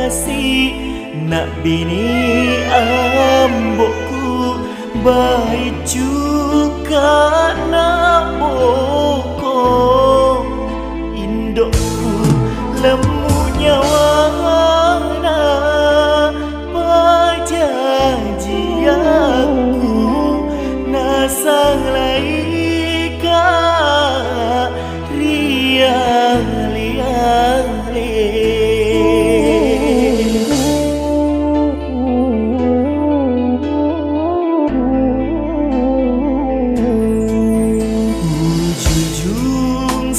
kasih nak bini ambokku, baik juga nak bokong indokku lemu nyawana pajanji aku nasang laika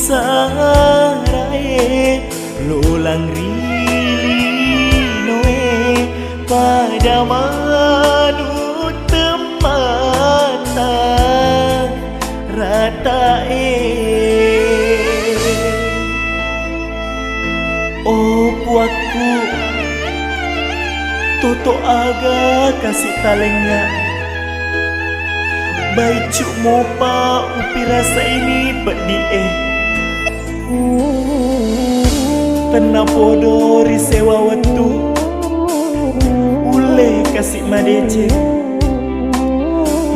sarae lolang rilinoe pada manut temata ratae oh puaku toto aga kasih talenga baik cuk mopa upi rasa ini pedie Tena podori sewa waktu ule kasih madece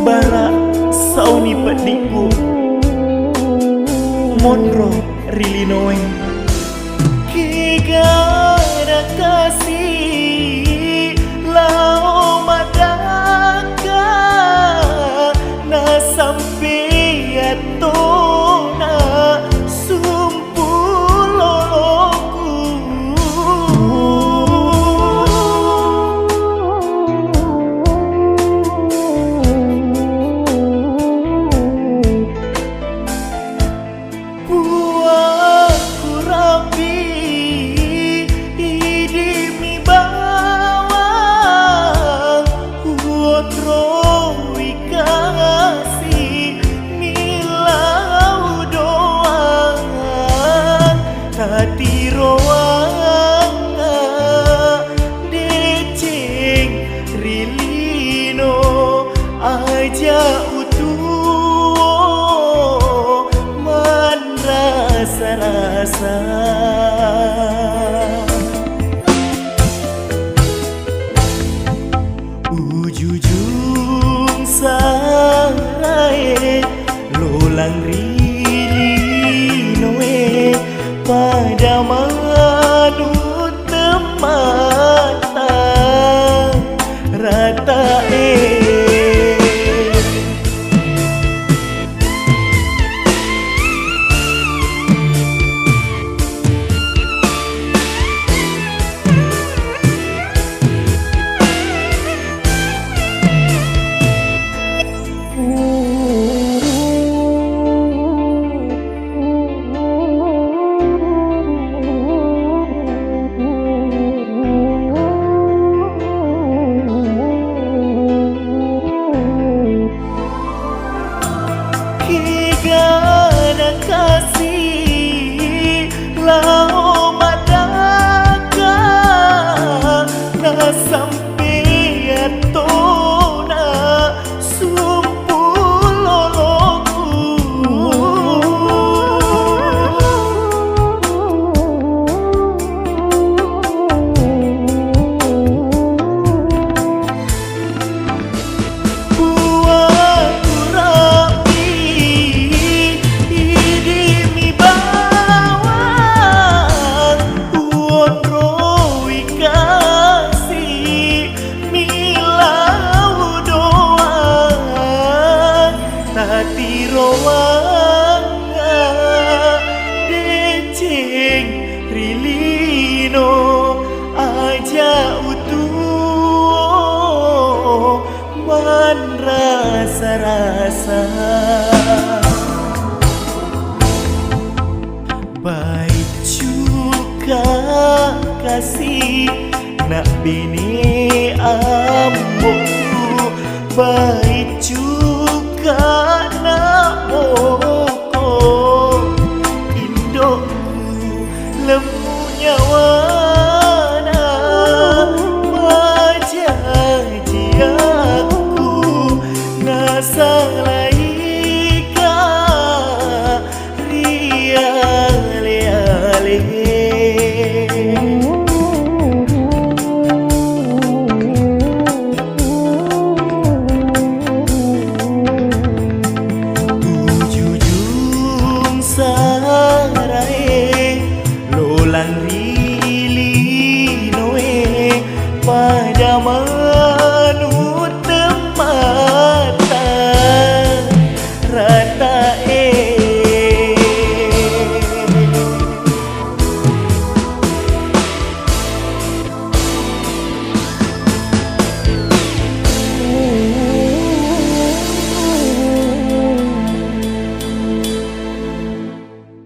bara sauni pediku monro rilinoe kigana kasih lao madaka na sampai atona hati roanga deceng rilino aja utuh man rasa-rasa ujujung sarae lolang rilinoe pada manut temata ratae kigana kasih lao madaka na sampai atona sumpuloloku hati roanga deceng rilino aja utuh man rasa-rasa baik juga kasih nak bini ambokku baik juga